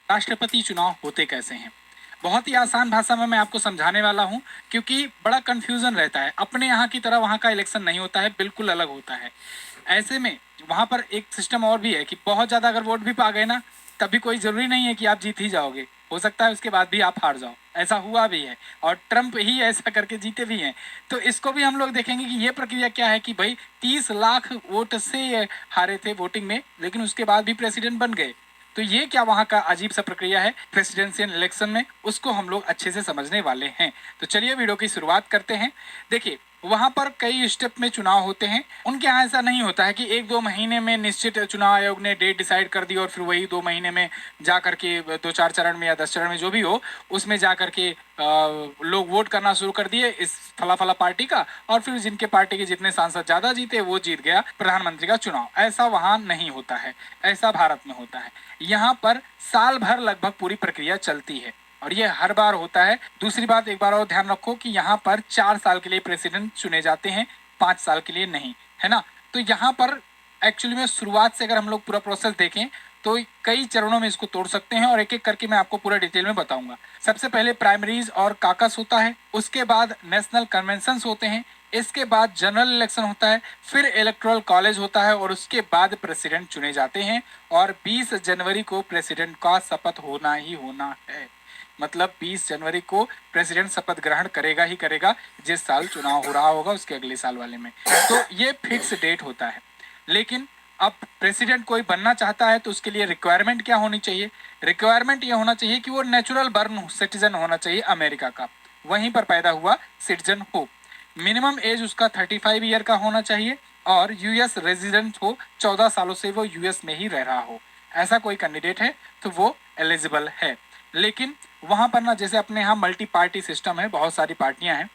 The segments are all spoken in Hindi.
राष्ट्रपति चुनाव होते कैसे हैं। बहुत ही आसान भाषा में मैं आपको समझाने वाला हूं, क्योंकि बड़ा कंफ्यूजन रहता है। अपने यहाँ की तरह वहाँ का इलेक्शन नहीं होता है, बिल्कुल अलग होता है। ऐसे में वहाँ पर एक सिस्टम और भी है कि बहुत ज़्यादा अगर वोट भी पा गए ना, तभी कोई ज़रूरी नहीं है कि आप जीत ही जाओगे, हो सकता है उसके बाद भी आप हार जाओ। ऐसा हुआ भी है और ट्रम्प ही ऐसा करके जीते भी हैं। तो इसको भी हम लोग देखेंगे कि ये प्रक्रिया क्या है कि भाई 30 लाख वोट से ये हारे थे वोटिंग में, लेकिन उसके बाद भी प्रेसिडेंट बन गए। तो ये क्या वहाँ का अजीब सा प्रक्रिया है प्रेसिडेंशियल इलेक्शन में, उसको हम लोग अच्छे से समझने वाले हैं। तो चलिए वीडियो की शुरुआत करते हैं। देखिए, वहां पर कई स्टेप में चुनाव होते हैं। उनके यहाँ ऐसा नहीं होता है कि 1-2 महीने में निश्चित चुनाव आयोग ने डेट डिसाइड कर दी और फिर वही 2 महीने में जा करके 2-4 चरण में या 10 चरण में जो भी हो, उसमें जा करके लोग वोट करना शुरू कर दिए इस फला फला पार्टी का, और फिर जिनके पार्टी के जितने सांसद ज्यादा जीते वो जीत गया प्रधानमंत्री का चुनाव। ऐसा वहां नहीं होता है, ऐसा भारत में होता है। यहाँ पर साल भर लगभग पूरी प्रक्रिया चलती है और ये हर बार होता है। दूसरी बात, एक बार और ध्यान रखो कि यहाँ पर 4 साल के लिए प्रेसिडेंट चुने जाते हैं, 5 साल के लिए नहीं, है ना। तो यहाँ पर एक्चुअली में शुरुआत से अगर हम लोग पूरा प्रोसेस देखें तो कई चरणों में इसको तोड़ सकते हैं और एक एक करके मैं आपको पूरा डिटेल में बताऊंगा। सबसे पहले प्राइमरीज और काकस होता है, उसके बाद नेशनल कन्वेंशन होते हैं, इसके बाद जनरल इलेक्शन होता है, फिर इलेक्टोरल कॉलेज होता है और उसके बाद प्रेसिडेंट चुने जाते हैं। और 20 जनवरी को प्रेसिडेंट का शपथ होना ही होना है। मतलब 20 जनवरी को प्रेसिडेंट शपथ ग्रहण करेगा ही करेगा, जिस साल चुनाव हो रहा होगा उसके अगले साल वाले में। तो ये फिक्स डेट होता है। लेकिन अब प्रेसिडेंट कोई बनना चाहता है तो उसके लिए रिक्वायरमेंट क्या होनी चाहिए। रिक्वायरमेंट ये होना चाहिए कि वो नेचुरल बर्न सिटीजन होना चाहिए अमेरिका का, वहीं पर पैदा हुआ सिटीजन हो। मिनिमम एज उसका 35 ईयर का होना चाहिए और यूएस रेजिडेंट हो, 14 सालों से वो यूएस में ही रह रहा हो। ऐसा कोई कैंडिडेट है तो वो एलिजिबल है। लेकिन वहां पर ना, जैसे अपने यहाँ मल्टी पार्टी सिस्टम है, बहुत सारी पार्टियां हैं,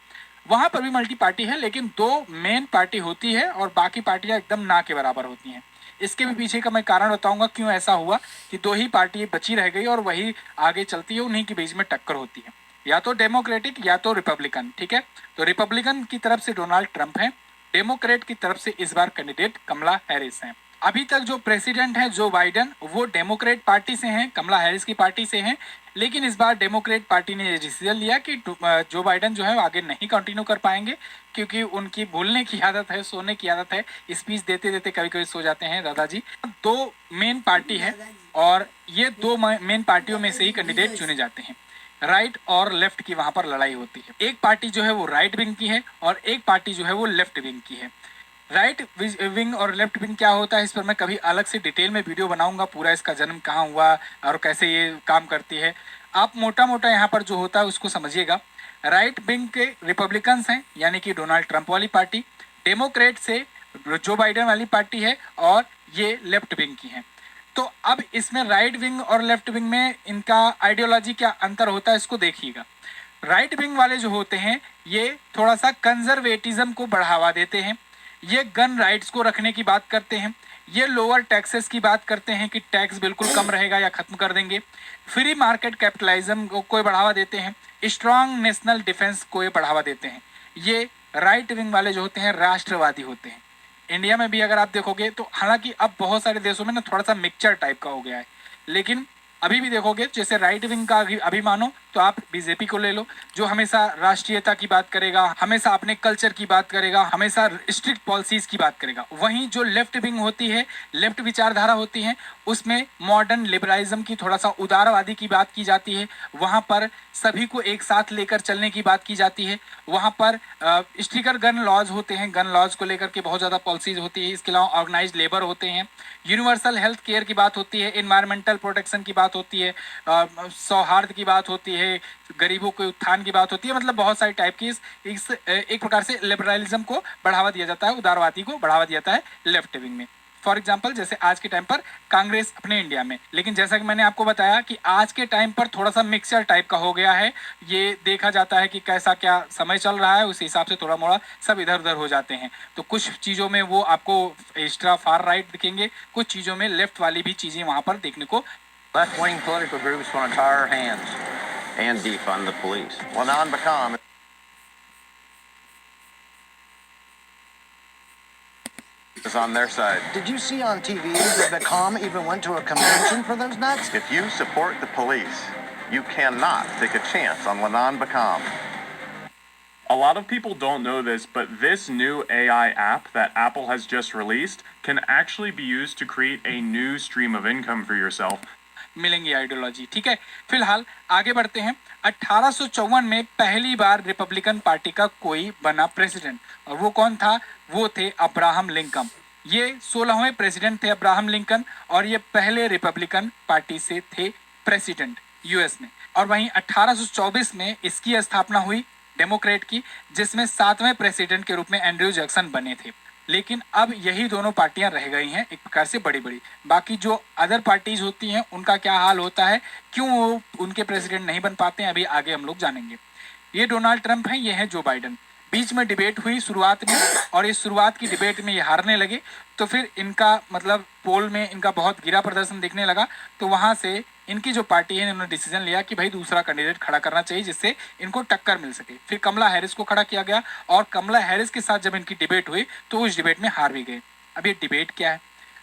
वहां पर भी मल्टी पार्टी है, लेकिन 2 मेन पार्टी होती है और बाकी पार्टियां एकदम ना के बराबर होती हैं। इसके भी पीछे का मैं कारण बताऊंगा क्यों ऐसा हुआ कि 2 ही पार्टी बची रह गई और वही आगे चलती है, उन्हीं के बीच में टक्कर होती है, या तो डेमोक्रेटिक या तो रिपब्लिकन। ठीक है, तो रिपब्लिकन की तरफ से डोनाल्ड ट्रंप है, डेमोक्रेट की तरफ से इस बार कैंडिडेट कमला हैरिस हैं। अभी तक जो प्रेसिडेंट है जो बाइडेन, वो डेमोक्रेट पार्टी से हैं, कमला हैरिस की पार्टी से हैं। लेकिन इस बार डेमोक्रेट पार्टी ने ये डिसीजन लिया कि जो बाइडेन जो है वो आगे नहीं कंटिन्यू कर पाएंगे, क्योंकि उनकी भूलने की आदत है, सोने की आदत है, स्पीच देते देते कभी कभी सो जाते हैं दादाजी। 2 मेन पार्टी है और ये 2 मेन पार्टियों में से ही कैंडिडेट चुने जाते हैं। राइट और लेफ्ट की वहां पर लड़ाई होती है। एक पार्टी जो है वो राइट विंग की है और एक पार्टी जो है वो लेफ्ट विंग की है। राइट विंग और लेफ्ट विंग क्या होता है, इस पर मैं कभी अलग से डिटेल में वीडियो बनाऊंगा, पूरा इसका जन्म कहाँ हुआ और कैसे ये काम करती है। आप मोटा मोटा यहाँ पर जो होता है उसको समझिएगा। राइट विंग के रिपब्लिकन्स हैं, यानी कि डोनाल्ड ट्रंप वाली पार्टी, डेमोक्रेट से जो बाइडेन वाली पार्टी है, और ये लेफ्ट विंग की है। तो अब इसमें राइट विंग और लेफ्ट विंग में इनका आइडियोलॉजी क्या अंतर होता है, इसको देखिएगा। राइट विंग वाले जो होते हैं ये थोड़ा सा कंजर्वेटिज्म को बढ़ावा देते हैं, ये गन राइट्स को रखने की बात करते हैं, ये लोअर टैक्सेस की बात करते हैं कि टैक्स बिल्कुल कम रहेगा या खत्म कर देंगे, फ्री मार्केट कैपिटलिज्म को बढ़ावा देते हैं, स्ट्रांग नेशनल डिफेंस को ये बढ़ावा देते हैं। ये राइट विंग वाले जो होते हैं राष्ट्रवादी होते हैं। इंडिया में भी अगर आप देखोगे तो हालांकि अब बहुत सारे देशों में ना थोड़ा सा मिक्सचर टाइप का हो गया है, लेकिन अभी भी देखोगे जैसे राइट विंग का अभी मानो तो आप बीजेपी को ले लो, जो हमेशा राष्ट्रीयता की बात करेगा, हमेशा अपने कल्चर की बात करेगा, हमेशा स्ट्रिक्ट पॉलिसीज की बात करेगा। वहीं जो लेफ्ट विंग होती है, लेफ्ट विचारधारा होती है, उसमें मॉडर्न लिबरलिज्म की, थोड़ा सा उदारवादी की बात की जाती है। वहां पर सभी को एक साथ लेकर चलने की बात की जाती है। वहां पर स्ट्रिक्टर गन लॉज होते हैं, गन लॉज को लेकर के बहुत ज्यादा पॉलिसीज होती है। इसके अलावा ऑर्गेनाइज लेबर होते हैं, यूनिवर्सल हेल्थ केयर की बात होती है, इन्वायरमेंटल प्रोटेक्शन की बात होती है, सौहार्द की बात होती है, गरीबों के उत्थान की बात होती है। मतलब बहुत सारी टाइप की इस एक प्रकार से लिबरलिज्म को बढ़ावा दिया जाता है, उदारवादी को बढ़ावा दिया जाता है लेफ्ट विंग में। फॉर एग्जाम्पल जैसे आज के टाइम पर कांग्रेस अपने इंडिया में, लेकिन जैसा कि मैंने आपको बताया कि आज के टाइम पर थोड़ा सा मिक्सचर टाइप का हो गया है। ये देखा जाता है कि कैसा क्या समय चल रहा है, उस हिसाब से थोड़ा मोड़ा सब इधर उधर हो जाते हैं। तो कुछ चीज़ों में वो आपको एक्स्ट्रा फार राइट दिखेंगे, कुछ चीज़ों में लेफ्ट वाली भी चीज़ें वहां पर देखने को। Left-wing political groups want to tie our hands and defund the police. Well, now I'm become is on their side. Did you see on TV that Beckham even went to a convention for those nuts? If you support the police, you cannot take a chance on Lanon Beckham. A lot of people don't know this, but this new AI app that Apple has just released can actually be used to create a new stream of income for yourself. मिलेंगी आइडियोलॉजी। ठीक है, फिलहाल आगे बढ़ते हैं। 1854 में पहली बार रिपब्लिकन पार्टी का कोई बना प्रेसिडेंट, और वो कौन था? वो थे अब्राहम लिंकन। ये 16वें प्रेसिडेंट थे अब्राहम लिंकन, और ये पहले रिपब्लिकन पार्टी से थे प्रेसिडेंट यूएस में। और वहीं 1824 में इसकी स्थापना हुई डेमोक्रेट की, जिसमें 7वें प्रेसिडेंट के रूप में एंड्रयू जैक्सन बने थे। लेकिन अब यही दोनों पार्टियां रह गई हैं एक प्रकार से बड़ी बड़ी। बाकी जो अदर पार्टीज होती हैं उनका क्या हाल होता है, क्यों वो उनके प्रेसिडेंट नहीं बन पाते हैं, अभी आगे हम लोग जानेंगे। ये डोनाल्ड ट्रंप हैं, ये है जो बाइडन। बीच में डिबेट हुई शुरुआत में, और इस शुरुआत की डिबेट में ये हारने लगे, तो फिर इनका मतलब पोल में इनका बहुत गिरा प्रदर्शन दिखने लगा। तो वहाँ से इनकी जो पार्टी है इन्होंने डिसीजन लिया कि भाई दूसरा कैंडिडेट खड़ा करना चाहिए जिससे इनको टक्कर मिल सके। फिर कमला हैरिस को खड़ा किया गया, और कमला हैरिस के साथ जब इनकी डिबेट हुई तो उस डिबेट में हार भी गए। अब ये डिबेट क्या है?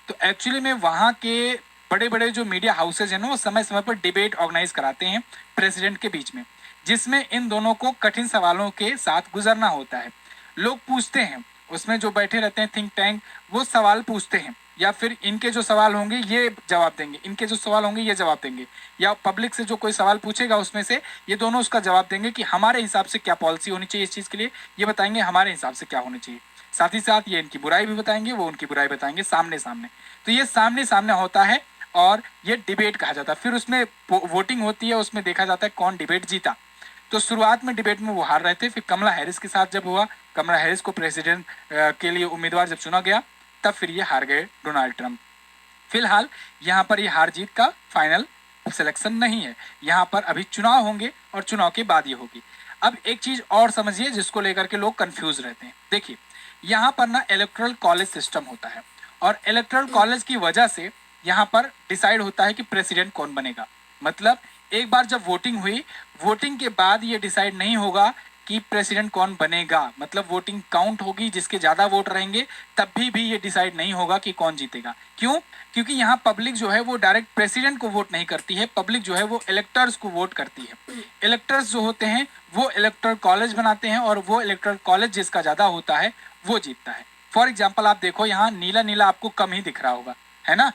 तो एक्चुअली में वहाँ के बड़े बड़े जो मीडिया हाउसेज हैं ना, वो समय समय पर डिबेट ऑर्गेनाइज कराते हैं प्रेसिडेंट के बीच में, जिसमें इन दोनों को कठिन सवालों के साथ गुजरना होता है। लोग पूछते हैं, उसमें जो बैठे रहते हैं थिंक टैंक, वो सवाल पूछते हैं, या फिर इनके जो सवाल होंगे ये जवाब देंगे, इनके जो सवाल होंगे ये जवाब देंगे, या पब्लिक से जो कोई सवाल पूछेगा उसमें से ये दोनों उसका जवाब देंगे कि हमारे हिसाब से क्या पॉलिसी होनी चाहिए इस चीज़ के लिए, ये बताएंगे हमारे हिसाब से क्या होनी चाहिए। साथ ही साथ ये इनकी बुराई भी बताएंगे, वो उनकी बुराई बताएंगे सामने सामने। तो ये सामने सामने होता है और ये डिबेट कहा जाता है। फिर उसमें वोटिंग होती है, उसमें देखा जाता है कौन डिबेट जीता। तो शुरुआत में डिबेट में वो हार रहे थे, फिर कमला हैरिस के साथ जब हुआ, कमला हैरिस को प्रेसिडेंट के लिए उम्मीदवार जब चुना गया, तब फिर ये हार गए डोनाल्ड ट्रंप। फिलहाल यहाँ पर ये हार जीत का फाइनल सिलेक्शन नहीं है, यहाँ पर अभी चुनाव होंगे और चुनाव के बाद ये होगी। अब एक चीज़ और समझिए जिसको लेकर के लोग कंफ्यूज रहते हैं। देखिए, यहाँ पर ना इलेक्टोरल कॉलेज सिस्टम होता है, और इलेक्टोरल कॉलेज की वजह से यहाँ पर डिसाइड होता है कि प्रेसिडेंट कौन बनेगा। मतलब एक बार जब वोटिंग हुई, वोटिंग के बाद ये डिसाइड नहीं होगा कि प्रेसिडेंट कौन बनेगा। मतलब वोटिंग काउंट होगी, जिसके ज़्यादा वोट रहेंगे तब भी ये डिसाइड नहीं होगा कि कौन जीतेगा। क्यों? क्योंकि यहाँ पब्लिक जो है वो डायरेक्ट प्रेसिडेंट को वोट नहीं करती है, पब्लिक जो है वो इलेक्टर्स को वोट करती है। इलेक्टर्स जो होते हैं वो इलेक्टोरल कॉलेज बनाते हैं, और वो इलेक्टोरल कॉलेज जिसका ज़्यादा होता है वो जीतता है। फॉर एग्जाम्पल आप देखो, यहाँ नीला नीला आपको कम ही दिख रहा होगा, है ना?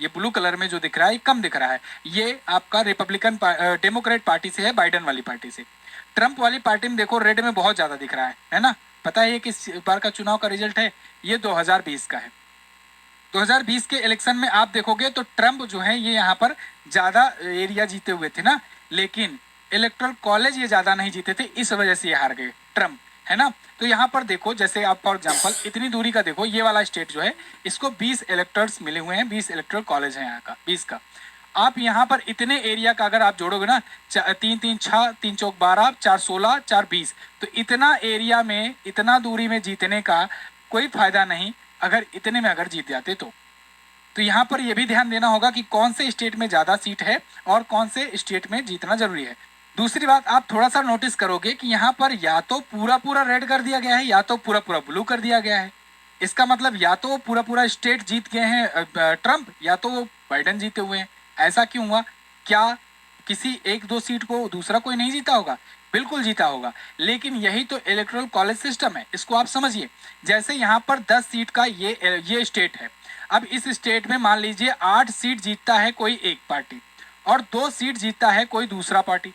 ये ब्लू कलर में जो दिख रहा है ये कम दिख रहा है। ये आपका रिपब्लिकन डेमोक्रेट पार्टी से है, बाइडन वाली पार्टी से। ट्रंप वाली पार्टी में देखो रेड में बहुत ज़्यादा दिख रहा है ना? पता है ये किस बार का चुनाव का रिजल्ट है? ये 2020 का है। 2020 के इलेक्शन में आप देखोगे तो ट्रंप जो है ये यहाँ पर ज़्यादा एरिया जीते हुए थे ना, लेकिन इलेक्टोरल कॉलेज ये ज़्यादा नहीं जीते थे, इस वजह से ये हार गए ट्रंप, है ना? तो यहाँ पर देखो, जैसे आप फॉर एग्जांपल इतनी दूरी का देखो, ये वाला स्टेट जो है इसको 20 इलेक्टर्स मिले हुए हैं, 20 इलेक्टोरल कॉलेज है यहाँ का, 20 का। आप यहाँ पर इतने एरिया का अगर आप जोड़ोगे ना, 3 3 6 3 चौक 12 4 16 4 20, तो इतना एरिया में इतना दूरी में जीतने का कोई फायदा नहीं अगर इतने में अगर जीत जाते तो यहाँ पर यह भी ध्यान देना होगा कि कौन से स्टेट में ज़्यादा सीट है और कौन से स्टेट में जीतना जरूरी है। दूसरी बात आप थोड़ा सा नोटिस करोगे कि यहाँ पर या तो पूरा पूरा रेड कर दिया गया है या तो पूरा पूरा ब्लू कर दिया गया है। इसका मतलब या तो पूरा पूरा स्टेट जीत गए हैं ट्रंप, या तो वो बाइडन जीते हुए हैं। ऐसा क्यों हुआ? क्या किसी एक दो सीट को दूसरा कोई नहीं जीता होगा? बिल्कुल जीता होगा, लेकिन यही तो इलेक्टोरल कॉलेज सिस्टम है, इसको आप समझिए। जैसे यहाँ पर 10 सीट का ये स्टेट है, अब इस स्टेट में मान लीजिए 8 सीट जीतता है कोई एक पार्टी और 2 सीट जीतता है कोई दूसरा पार्टी।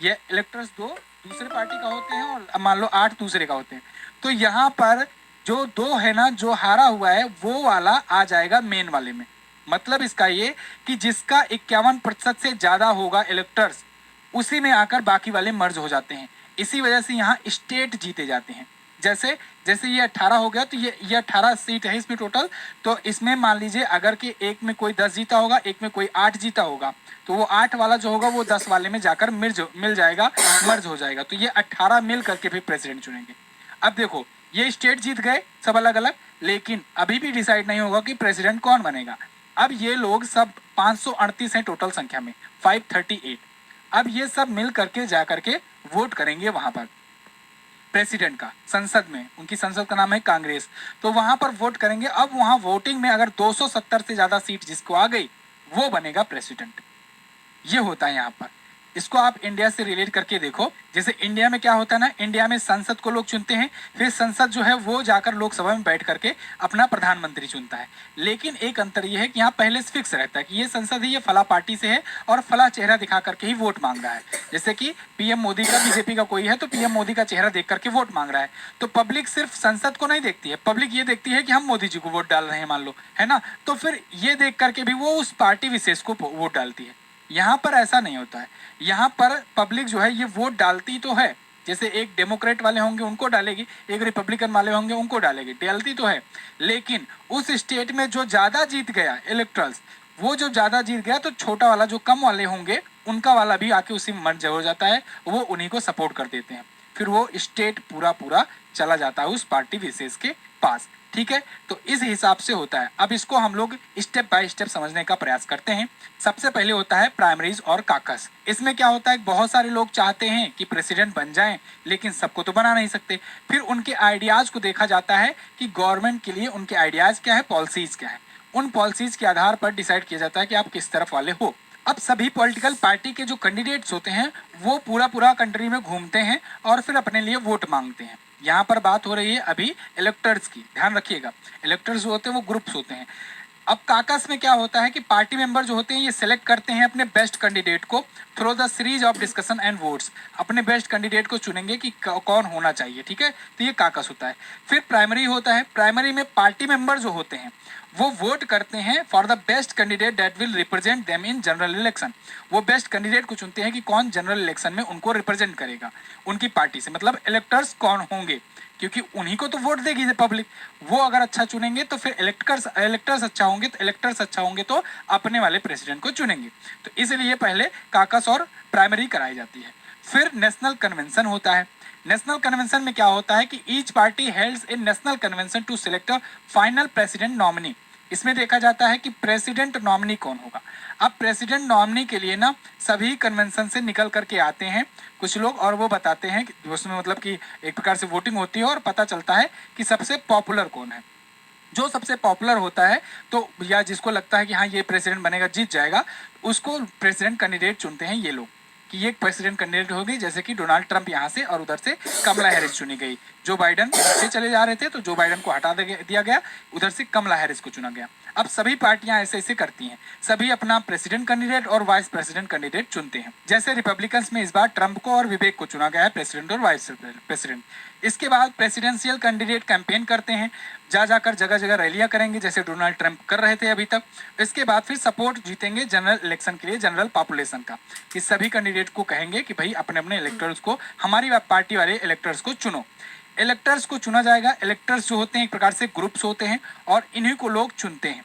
ये इलेक्टर्स 2 दूसरे पार्टी का होते हैं और मान लो 8 दूसरे का होते हैं। तो यहाँ पर जो 2 है ना, जो हारा हुआ है वो वाला आ जाएगा मेन वाले में। मतलब इसका ये कि जिसका 51% से ज़्यादा होगा इलेक्टर्स, उसी में आकर बाकी वाले मर्ज हो जाते हैं। इसी वजह से यहाँ स्टेट जीते जाते हैं। जैसे जैसे ये 18 हो गया, तो ये 18 सीट है इसमें टोटल। तो इसमें मान लीजिए अगर कि एक में कोई 10 जीता होगा, एक में कोई 8 जीता होगा, तो वो 8 वाला जो होगा वो 10 वाले में जाकर मिल जाएगा, मर्ज हो जाएगा। तो ये 18 मिल करके फिर प्रेसिडेंट चुनेंगे। अब देखो, ये स्टेट जीत गए सब अलग अलग, लेकिन अभी भी डिसाइड नहीं होगा कि प्रेसिडेंट कौन बनेगा। अब ये लोग सब 538 हैं टोटल संख्या में, 538। अब ये सब मिल करके जा करके वोट करेंगे वहाँ पर। प्रेसिडेंट का संसद में, उनकी संसद का नाम है कांग्रेस, तो वहां पर वोट करेंगे। अब वहां वोटिंग में अगर 270 से ज्यादा सीट जिसको आ गई वो बनेगा प्रेसिडेंट। ये होता है यहाँ पर। इसको आप इंडिया से रिलेट करके देखो, जैसे इंडिया में क्या होता है ना, इंडिया में संसद को लोग चुनते हैं, फिर संसद जो है वो जाकर लोकसभा में बैठ करके अपना प्रधानमंत्री चुनता है। लेकिन एक अंतर ये है कि यहाँ पहले से फिक्स रहता है कि ये संसद है, ये फला पार्टी से है और फला चेहरा दिखा करके ही वोट मांग रहा है। जैसे कि पीएम मोदी का, बीजेपी का कोई है तो पीएम मोदी का चेहरा देख करके वोट मांग रहा है। तो पब्लिक सिर्फ संसद को नहीं देखती है, पब्लिक ये देखती है कि हम मोदी जी को वोट डाल रहे हैं मान लो, है ना, तो फिर ये देख करके भी वो उस पार्टी विशेष को वोट डालती है। यहाँ पर ऐसा नहीं होता है। यहाँ पर पब्लिक जो है ये वोट डालती तो है, जैसे एक डेमोक्रेट वाले होंगे उनको डालेगी, एक रिपब्लिकन वाले होंगे उनको डालेगी, डालती तो है। लेकिन उस स्टेट में जो ज्यादा जीत गया इलेक्टर्स, वो जो ज्यादा जीत गया तो छोटा वाला जो कम वाले होंगे उनका वाला भी आके उसी में मर्ज हो जाता है, वो उन्हीं को सपोर्ट कर देते हैं। फिर वो स्टेट पूरा चला जाता है उस पार्टी विशेष के पास। ठीक है, तो इस हिसाब से होता है। अब इसको हम लोग स्टेप बाय स्टेप समझने का प्रयास करते हैं। सबसे पहले होता है प्राइमरीज और काकस। इसमें क्या होता है, बहुत सारे लोग चाहते हैं कि प्रेसिडेंट बन जाएं, लेकिन सबको तो बना नहीं सकते। फिर उनके आइडियाज को देखा जाता है कि गवर्नमेंट के लिए उनके आइडियाज क्या है, पॉलिसीज क्या है। उन पॉलिसीज के आधार पर डिसाइड किया जाता है कि आप किस तरफ वाले हो। अब सभी पॉलिटिकल पार्टी के जो कैंडिडेट्स होते हैं वो पूरा कंट्री में घूमते हैं और फिर अपने लिए वोट मांगते हैं। यहाँ पर बात हो रही है अभी इलेक्टर्स की, ध्यान रखिएगा। इलेक्टर्स जो होते हैं वो ग्रुप्स होते हैं। अब काकस में क्या होता है कि पार्टी मेंबर जो होते हैं ये सिलेक्ट करते हैं अपने बेस्ट कैंडिडेट को through the series of discussion and votes. अपने बेस्ट कैंडिडेट को चुनेंगे कि कौन होना चाहिए, ठीक है, तो ये काकस होता है। फिर प्राइमरी होता है। प्राइमरी में पार्टी मेंबर जो होते हैं वो वोट करते हैं for the best candidate that will represent them in general election. वो बेस्ट कैंडिडेट को चुनते हैं कि कौन जनरल इलेक्शन में उनको रिप्रेजेंट करेगा उनकी पार्टी से, मतलब इलेक्टर्स कौन होंगे, क्योंकि उन्हीं को तो वोट देगी पब्लिक। वो अगर अच्छा चुनेंगे तो फिर इलेक्टर्स अच्छा होंगे, तो इलेक्टर्स अच्छा होंगे तो अपने वाले प्रेसिडेंट को चुनेंगे। तो इसलिए पहले काकस और प्राइमरी कराई जाती है। फिर नेशनल कन्वेंशन होता है। नेशनल कन्वेंशन में क्या होता है कि each party helds in national convention to select a final president nominee. इसमें देखा जाता है कि प्रेसिडेंट नॉमिनी कौन होगा। अब प्रेसिडेंट नॉमिनी के लिए ना सभी कन्वेंशन से निकल करके आते हैं कुछ लोग और वो बताते हैं कि उसमें मतलब कि एक प्रकार से वोटिंग होती है और पता चलता है कि सबसे पॉपुलर कौन है। जो सबसे पॉपुलर होता है तो या जिसको लगता है कि हाँ ये प्रेसिडेंट बनेगा, जीत जाएगा, उसको प्रेसिडेंट कैंडिडेट चुनते हैं ये लोग कि ये प्रेसिडेंट कैंडिडेट होगी। जैसे कि डोनाल्ड ट्रंप यहाँ से और उधर से कमला हैरिस चुनी गई। जो बाइडन से चले जा रहे थे तो जो बाइडन को हटा दिया गया, उधर से कमला हैरिस को चुना गया। अब सभी पार्टियां ऐसे करती हैं, सभी अपना प्रेसिडेंट कैंडिडेट और वाइस प्रेसिडेंट कैंडिडेट चुनते हैं। जैसे रिपब्लिकन्स में इस बार ट्रंप को और विवेक को चुना गया है प्रेसिडेंट और वाइस प्रेसिडेंट। इसके बाद प्रेसिडेंशियल कैंडिडेट कैंपेन करते हैं, जाकर जगह जगह रैलियां करेंगे जैसे डोनाल्ड ट्रंप कर रहे थे अभी तक। इसके बाद फिर सपोर्ट जीतेंगे जनरल इलेक्शन के लिए, जनरल पॉपुलेशन का, कि सभी कैंडिडेट को कहेंगे कि भाई अपने अपने इलेक्टर्स को, हमारी पार्टी वाले इलेक्टर्स को चुनो। इलेक्टर्स को चुना जाएगा। इलेक्टर्स जो होते हैं एक प्रकार से ग्रुप्स होते हैं और इन्हीं को लोग चुनते हैं।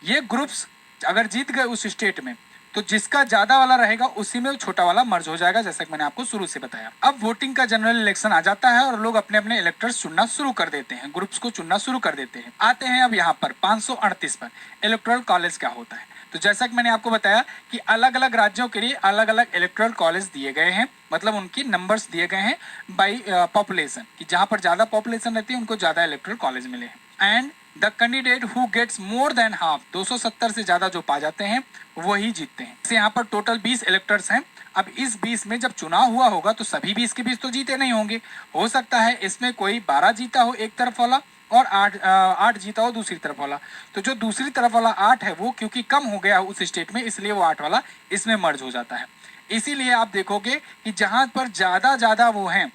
ये ग्रुप्स अगर जीत गए उस स्टेट में तो जिसका ज्यादा वाला रहेगा उसी में छोटा वाला मर्ज हो जाएगा, जैसा कि मैंने आपको शुरू से बताया। अब वोटिंग का जनरल इलेक्शन आ जाता है और लोग अपने अपने इलेक्टर्स चुनना शुरू कर देते हैं, ग्रुप्स को चुनना शुरू कर देते हैं। आते हैं अब यहाँ पर 538 पर इलेक्टोरल कॉलेज क्या होता है। तो जैसा कि मैंने आपको बताया कि अलग अलग राज्यों के लिए अलग अलग इलेक्टोरल कॉलेज दिए गए हैं, मतलब उनकी नंबर्स दिए गए हैं बाई पॉपुलेशन, कि जहां पर ज्यादा पॉपुलेशन रहती है उनको ज्यादा इलेक्टोरल कॉलेज मिले हैं। And the candidate who gets more than half, 270 से ज्यादा जो पा जाते हैं वही जीतते हैं। यहाँ पर टोटल 20 इलेक्टर्स हैं। अब इस 20 में जब चुनाव हुआ होगा तो सभी 20 के 20 तो जीते नहीं होंगे। हो सकता है इसमें कोई 12 जीता हो एक तरफ वाला और 8 जीता हो दूसरी तरफ वाला। तो जो दूसरी तरफ वाला 8 है वो क्योंकि कम हो गया उस स्टेट में, इसलिए वो 8 वाला इसमें मर्ज हो जाता है। इसीलिए आप देखोगे कि जहां पर ज्यादा वो हैं,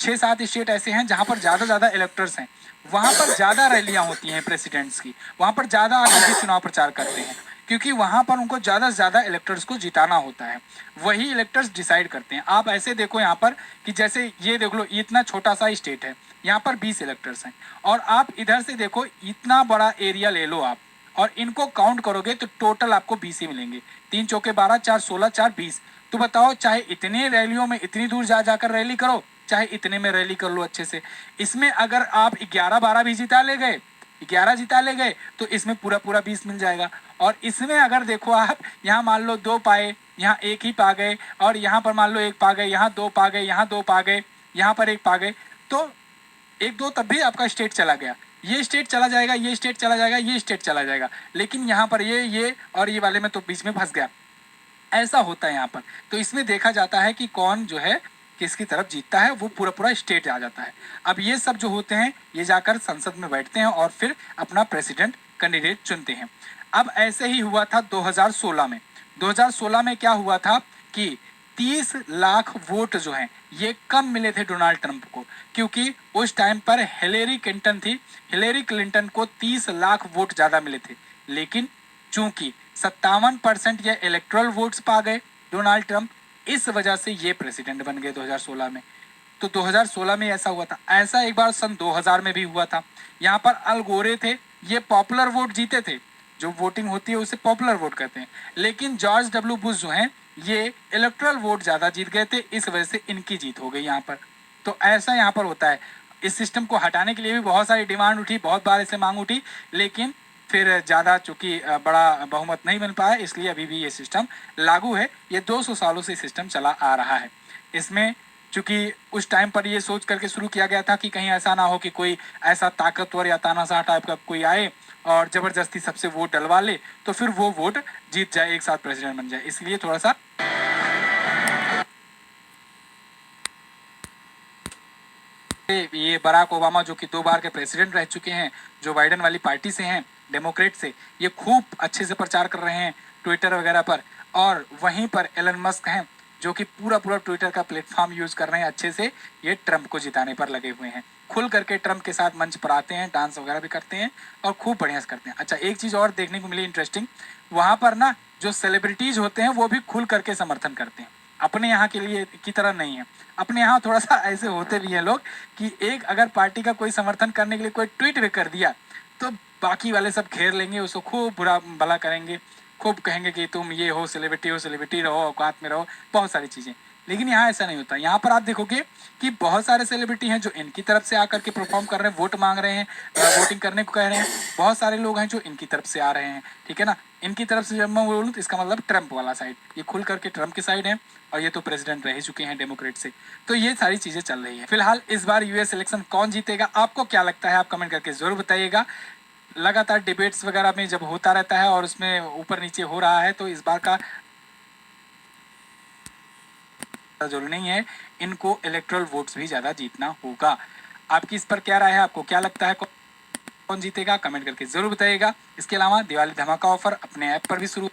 6-7 स्टेट ऐसे हैं जहां पर ज्यादा इलेक्टर्स हैं, वहां पर ज्यादा रैलियां होती हैं प्रेसिडेंट्स की, वहां पर ज्यादा आगे चुनाव प्रचार करते हैं, क्योंकि वहां पर उनको ज्यादा से ज्यादा इलेक्टर्स को जिताना होता है। वही इलेक्टर्स डिसाइड करते हैं। आप ऐसे देखो यहाँ पर कि जैसे ये देख लो, इतना छोटा सा स्टेट है, यहाँ पर 20 इलेक्टर्स हैं, और आप इधर से देखो इतना बड़ा एरिया ले लो आप और इनको काउंट करोगे तो टोटल आपको 20 ही मिलेंगे। 3 चौके 12, 4 16, 4 20। तो बताओ, चाहे इतने रैलियों में इतनी दूर जाकर रैली करो, चाहे इतने में रैली कर लो अच्छे से, इसमें अगर आप 11-12 भी जिता ले गए, 11 जिता ले गए तो इसमें पूरा 20 मिल जाएगा। और इसमें अगर देखो आप, यहाँ मान लो 2 पाए, यहाँ 1 ही पा गए, और यहाँ पर मान लो 1 पा गए, यहाँ 2 पा गए, यहाँ 2 पा गए, यहाँ पर 1 पा गए, तो 1-2 तब भी आपका स्टेट चला गया, ये स्टेट चला जाएगा, ये स्टेट चला जाएगा, ये स्टेट चला जाएगा, लेकिन यहाँ पर ये और ये वाले में तो बीच में फंस गया। ऐसा होता है यहाँ पर। तो इसमें देखा जाता है कि कौन जो है किसकी तरफ जीतता है, वो पूरा पूरा स्टेट आ जाता है। अब ये सब जो होते हैं ये जाकर संसद में बैठते हैं और फिर अपना प्रेसिडेंट कैंडिडेट चुनते हैं। अब ऐसे ही हुआ था 2016 में। 2016 में क्या हुआ था कि 30 लाख वोट जो हैं ये कम मिले थे डोनाल्ड ट्रंप को, क्योंकि उस टाइम पर हिलेरी क्लिंटन थी। हिलेरी क्लिंटन को 30 लाख वोट ज़्यादा मिले थे, लेकिन चूंकि 57% ये इलेक्ट्रल वोट्स पा गए डोनाल्ड ट्रंप, इस वजह से ये प्रेसिडेंट बन गए 2016 में। तो 2016 में ऐसा हुआ था। ऐसा एक बार सन 2000 में भी हुआ था। यहाँ पर अल गोरे थे, ये पॉपुलर वोट जीते थे, जो वोटिंग होती है उसे पॉपुलर वोट कहते हैं, लेकिन जॉर्ज डब्ल्यू बुश जो हैं ये इलेक्ट्रल वोट ज़्यादा जीत गए थे, इस वजह से इनकी जीत हो गई यहाँ पर। तो ऐसा यहाँ पर होता है। इस सिस्टम को हटाने के लिए भी बहुत सारी डिमांड उठी, बहुत बार इसे मांग उठी, लेकिन फिर ज़्यादा चूँकि बड़ा बहुमत नहीं मिल पाया, इसलिए अभी भी ये सिस्टम लागू है। ये 200 सालों से सिस्टम चला आ रहा है। इसमें चूँकि उस टाइम पर ये सोच करके शुरू किया गया था कि कहीं ऐसा ना हो कि कोई ऐसा ताकतवर या तानाशाह टाइप का कोई आए और ज़बरदस्ती सबसे वोट डलवा ले, तो फिर वो वोट जीत जाए, एक साथ प्रेसिडेंट बन जाए। इसलिए थोड़ा सा ये बराक ओबामा जो कि 2 बार के प्रेसिडेंट रह चुके हैं, जो बाइडेन वाली पार्टी से हैं, डेमोक्रेट से, ये खूब अच्छे से प्रचार कर रहे हैं ट्विटर वगैरह पर। और वहीं पर एलन मस्क हैं जो कि पूरा ट्विटर का प्लेटफॉर्म यूज़ कर रहे हैं अच्छे से, ये ट्रंप को जिताने पर लगे हुए हैं। खुल करके ट्रंप के साथ मंच पर आते हैं, डांस वगैरह भी करते हैं और खूब बढ़िया से करते हैं। अच्छा, एक चीज़ और देखने को मिली इंटरेस्टिंग, वहाँ पर ना जो सेलिब्रिटीज़ होते हैं वो भी खुल करके समर्थन करते हैं। अपने यहाँ के लिए की तरह नहीं है, अपने यहाँ थोड़ा सा ऐसे होते भी हैं लोग कि एक अगर पार्टी का कोई समर्थन करने के लिए कोई ट्वीट भी कर दिया तो बाकी वाले सब घेर लेंगे, उसको खूब बुरा भला करेंगे, खूब कहेंगे कि तुम ये हो, सेलिब्रिटी रहो, औकात में रहो, बहुत सारी चीज़ें। लेकिन यहाँ ऐसा नहीं होता। यहाँ पर आप देखोगे कि बहुत सारे सेलिब्रिटी हैं जो इनकी तरफ से आकर के परफॉर्म कर रहे हैं, वोट मांग रहे हैं, वोटिंग करने को कह रहे हैं। बहुत सारे लोग हैं जो इनकी तरफ से आ रहे हैं, ठीक है ना। इनकी तरफ से जब मैं बोलूँ तो इसका मतलब ट्रंप वाला साइड, ये खुल करके ट्रंप की साइड है, और ये तो प्रेसिडेंट रह चुके हैं डेमोक्रेट से। तो ये सारी चीज़ें चल रही है। फिलहाल इस बार यूएस इलेक्शन कौन जीतेगा, आपको क्या लगता है, आप कमेंट करके ज़रूर बताइएगा। लगातार डिबेट्स वगैरह में जब होता रहता है और उसमें ऊपर नीचे हो रहा है, तो इस बार का जरूरी नहीं है, इनको इलेक्ट्रल वोट्स भी ज़्यादा जीतना होगा। आपकी इस पर क्या राय है, आपको क्या लगता है कौन जीतेगा, कमेंट करके ज़रूर बताइएगा। इसके अलावा दिवाली धमाका ऑफर अपने ऐप पर भी शुरू